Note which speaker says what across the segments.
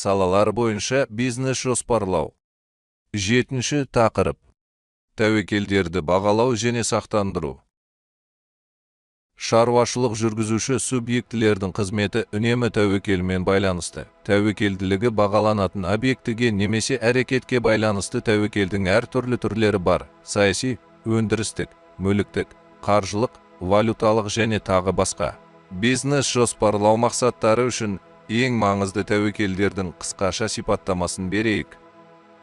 Speaker 1: Салалар бойынша бизнес жоспарлау. 7-ші тақырып. Тәуекелдерді бағалау және сақтандыру. Шаруашылық жүргізуші субъектілердің қызметі үнемі тәуекелмен байланысты. Тәуекелділігі бағаланатын объектіге немесе әрекетке байланысты тәуекелдің әртүрлі түрлері бар. Саяси, өндірістік, мүліктік, қаржылық, валюталық және тағы басқа. Бизнес жоспарлау мақсаттары үшін ең маңызды тәуекелдердің қысқаша сипаттамасын берейік.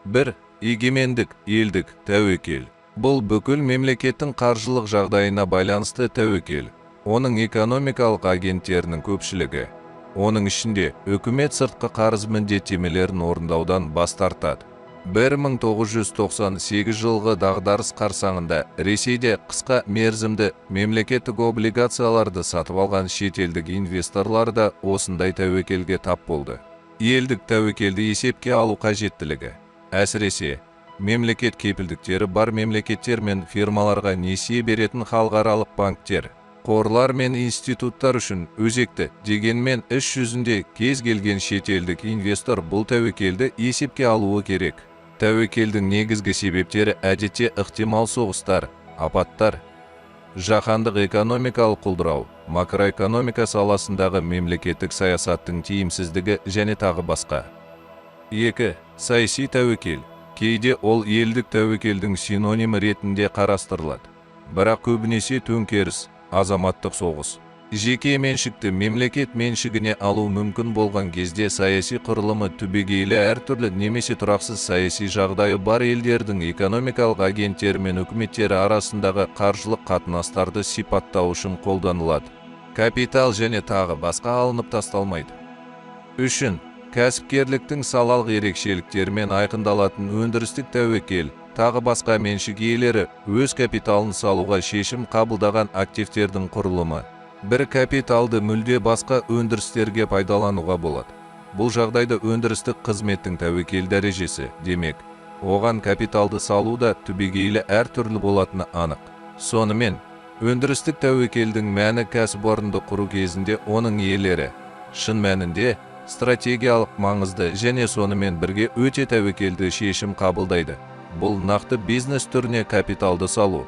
Speaker 1: 1. Егемендік, елдік тәуекел. Бұл бүкіл мемлекеттің қаржылық жағдайына байланысты тәуекел. Оның экономикалық агенттерінің көпшілігі. Оның ішінде үкімет сыртқы қарыз міндеттемелерін орындаудан бас тартады. 1998 жылғы дағдарыс қарсаңында Ресейде қысқа мерзімді мемлекеттік облигацияларды сатып алған шетелдік инвесторлар да осындай тәуекелге тап болды. Елдік тәуекелді есепке алу қажеттілігі. Әсіресе, мемлекет кепілдіктері бар мемлекеттер мен фирмаларға несие беретін халықаралық банктер, қорлар мен институттар үшін өзекті. Дегенмен іс жүзінде кез келген шетелдік инвестор бұл тәуекелді есепке алуы керек. Тәуекелдің негізгі себептері әдетте ықтимал соғыстар, апаттар, жаһандық экономикалық құлдырау, макроэкономика саласындағы мемлекеттік саясаттың тиімсіздігі және тағы басқа. 2. Саяси тәуекел. Кейде ол елдік тәуекелдің синонимі ретінде қарастырылады. Бірақ көбінесе төңкеріс, азаматтық соғыс, жеке меншікті мемлекет меншігіне алу мүмкін болған кезде саяси құрылымы түбегейлі әртүрлі немесе тұрақсыз саяси жағдайы бар елдердің экономикалық агенттері мен үкіметтері арасындағы қаржылық қатынастарды сипаттау үшін қолданылады. Капитал және тағы басқа алынып тасталмайды. 3. Кәсіпкерліктің салалық ерекшеліктерімен айқындалатын өндірістік тәуекел. Тағы басқа меншік иелері өз капиталын салуға шешім қабылдаған активтердің құрылымы. Бір капиталды мүлде басқа өндірістерге пайдалануға болады. Бұл жағдайда өндірістік қызметтің тәуекел дәрежесі, демек, оған капиталды салу да түбегейлі әртүрлі болатыны анық. Сонымен, өндірістік тәуекелдің мәні кәсіпорынды құру кезінде оның иелері, шын мәнінде, стратегиялық маңызды және сонымен бірге өте тәуекелді шешім қабылдайды. Бұл нақты бизнес түріне капиталды салу.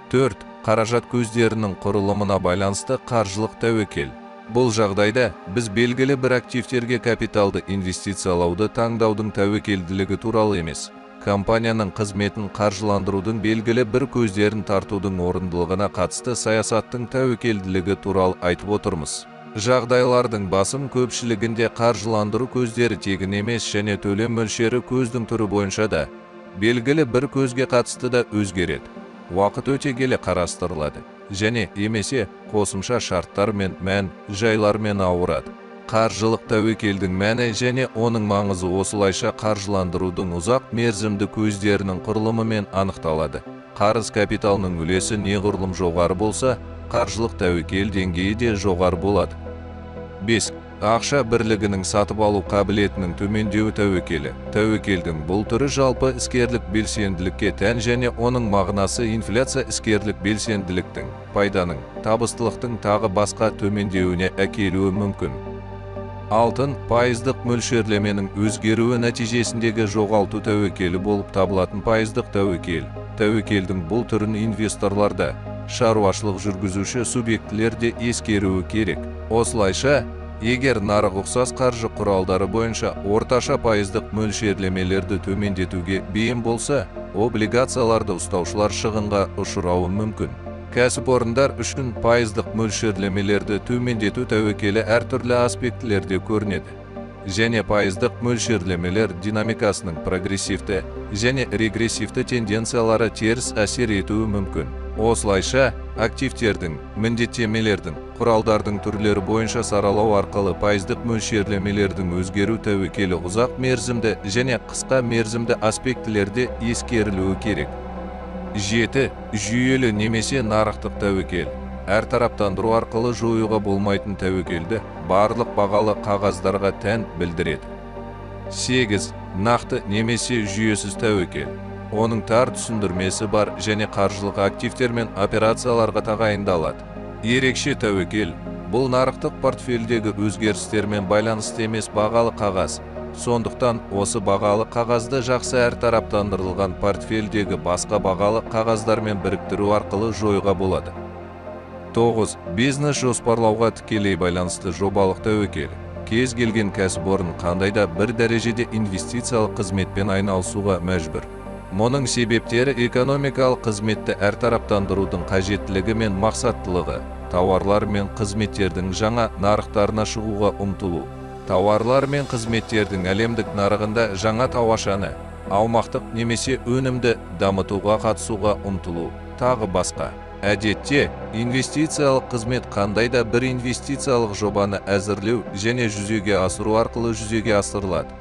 Speaker 1: 4. Қаражат көздерінің құрылымына байланысты қаржылық тәуекел. Бұл жағдайда біз белгілі бір активтерге капиталды инвестициялауды таңдаудың тәуекелділігі туралы емес, компанияның қызметін қаржыландырудың белгілі бір көздерін тартудың орындылығына қатысты саясаттың тәуекелділігі туралы айтып отырмыз. Жағдайлардың басым көпшілігінде қаржыландыру көздері тегін емес және төлем мөлшері көздің түрі бойынша да белгілі бір көзге қатысты да өзгереді. Уақыт өте келе қарастырылады және емесе қосымша шарттар мен мән жайлармен ауырады. Қаржылық тәуекелдің мәні және оның маңызы осылайша қаржыландырудың ұзақ мерзімді көздерінің құрылымымен анықталады. Қарыз капиталының үлесі неғұрлым жоғары болса, қаржылық тәуекел деңгейі де жоғары болады. 5. Ақша бірлігінің сатып алу қабілетінің төмендеуі тәуекелі. Тәуекелдің бұл түрі жалпы іскерлік белсенділікке тән және оның мағынасы инфляция іскерлік белсенділіктің, пайданың, табыстылықтың тағы басқа төмендеуіне әкелуі мүмкін. 6. Пайыздық мөлшерлеменің өзгеруі нәтижесіндегі жоғалту тәуекелі болып табылатын пайыздық тәуекел. Тәуекелдің бұл түрін инвесторларда, шаруашылық жүргізуші субъектілерде ескеруі керек. Осылайша, егер нарық ұқсас қаржы құралдары бойынша орташа пайыздық мөлшерлемелерді төмендетуге бейім болса, облигацияларды ұстаушылар шығынға ұшырауы мүмкін. Кәсіпорындар үшін пайыздық мөлшерлемелерді төмендету тәуекелі әртүрлі аспектілерде көрінеді. Және пайыздық мөлшерлемелер динамикасының прогрессивті және регрессивті тенденциялары теріс әсер етуі мүмкін. Осылайша, активтердің, міндеттемелердің, құралдардың түрлері бойынша саралау арқылы пайыздық мөлшерлемелердің өзгеру тәуекелі ұзақ мерзімді және қысқа мерзімді аспектілерде ескерілуі керек. 7. Жүйелі немесе нарықтық тәуекел. Әртараптандыру арқылы жоюға болмайтын тәуекелді барлық бағалы қағаздарға тән білдіреді. 8. Нақты немесе жүйесіз тәуекел. Оның тар түсіндірмесі бар және қаржылық активтер мен операцияларға тағайындалады. Ерекше тәуекел бұл нарықтық портфельдегі өзгерістермен байланысты емес бағалы қағаз, Сондықтан осы бағалы қағазды жақсы әртараптандырылған портфельдегі басқа бағалы қағаздармен біріктіру арқылы жоюға болады. 9. Бизнес жоспарлауға тікелей байланысты жобалық тәуекел. Кез келген кәсіпорын қандайда бір дәрежеде инвестициялық қызметпен айналысуға мәжбүр. Мұның себептері экономикалық қызметті әртараптандырудың қажеттілігі мен мақсаттылығы, тауарлар мен қызметтердің жаңа нарықтарына шығуға ұмтылу, тауарлар мен қызметтердің әлемдік нарығында жаңа тауашаны, аумақтық немесе өнімді дамытуға қатысуға ұмтылу, тағы басқа. Әдетте, инвестициялық қызмет қандайда бір инвестициялық жобаны әзірлеу және жүзеге асыру арқылы жүзеге асырылады.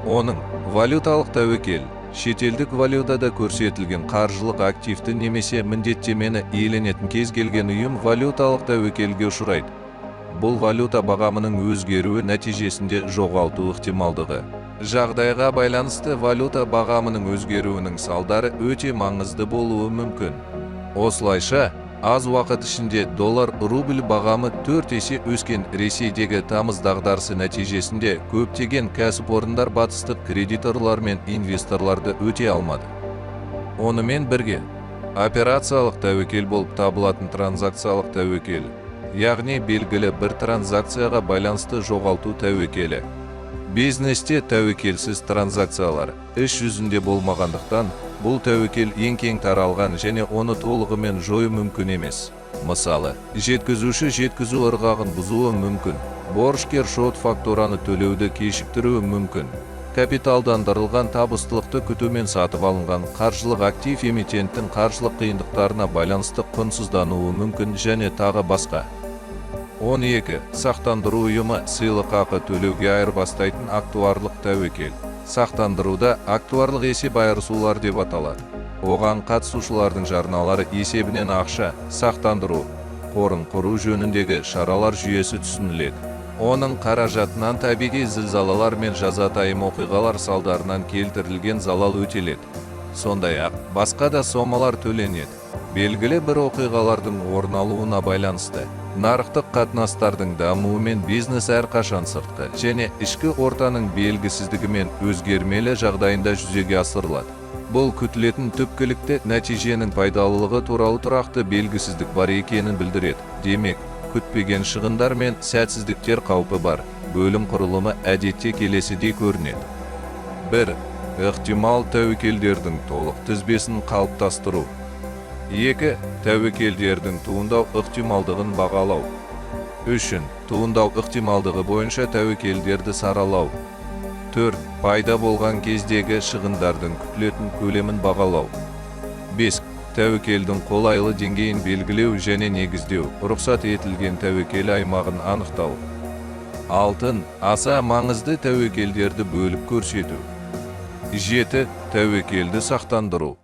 Speaker 1: Оның валюталық тәуекел, шетелдік валютада көрсетілген қаржылық активті немесе міндеттемені иеленетін кез келген ұйым валюталық тәуекелге ұшырайды. Бұл валюта бағамының өзгеруі нәтижесінде жоғалту ықтималдығы. Жағдайға байланысты валюта бағамының өзгеруінің салдары өте маңызды болуы мүмкін. Осылайша, аз уақыт ішінде доллар-рубль бағамы 4 есе өскен. Ресейдегі тамыз дағдарысы нәтижесінде көптеген кәсіпорындар батыстық кредиторлар мен инвесторларды өте алмады. Онымен бірге, операциялық тәуекел болып табылатын транзакциялық тәуекел, яғни белгілі бір транзакцияға байланысты жоғалту тәуекелі. Бизнесте тәуекелсіз транзакциялар іс жүзінде болмағандықтан, бұл тәуекел ең кең таралған және оны толығымен жою мүмкін емес. Мысалы, жеткізуші жеткізу ырғағын бұзуы мүмкін, борышкер шот-фактураны төлеуді кешіктіруі мүмкін, капиталдандырылған табыстылықты күтумен сатып алынған қаржылық актив эмитенттің қаржылық қиындықтарына байланысты құнсыздануы мүмкін және тағы басқа. 12. Сақтандыру ұйымы сыйлықақы төлеуге айырбастайтын актуарлық тәуекел. Сақтандыруда актуарлық есеп айырысулар деп аталады. Оған қатысушылардың жарналары есебінен ақша, сақтандыру қорын құру жөніндегі шаралар жүйесі түсініледі. Оның қаражатынан табиғи зілзалалар мен жазатайым оқиғалар салдарынан келтірілген залал өтеледі. Сондай-ақ, басқа да сомалар төленеді. Белгілі бір оқиғалардың орын алуына байланысты, нарықтық қатынастардың дамуы мен бизнес әрқашан сыртқы және ішкі ортаның белгісіздігі мен өзгермелі жағдайында жүзеге асырылады. Бұл күтілетін түпкілікті нәтиженің пайдалылығы туралы тұрақты белгісіздік бар екенін білдіреді. Демек, күтпеген шығындар мен сәтсіздіктер қаупі бар. Бөлім құрылымы әдетте келесідей көрінеді. 1. Ықтимал тәуекелдердің толық тізбесін қалыптастыру. 2. Тәуекелдердің туындау ықтималдығын бағалау. 3. Туындау ықтималдығы бойынша тәуекелдерді саралау. 4. Пайда болған кездегі шығындардың күтілетін көлемін бағалау. 5. Тәуекелдің қолайлы деңгейін белгілеу және негіздеу, рұқсат етілген тәуекел аймағын анықтау. 6. Аса маңызды тәуекелдерді бөліп көрсету. 7. Тәуекелді сақтандыру.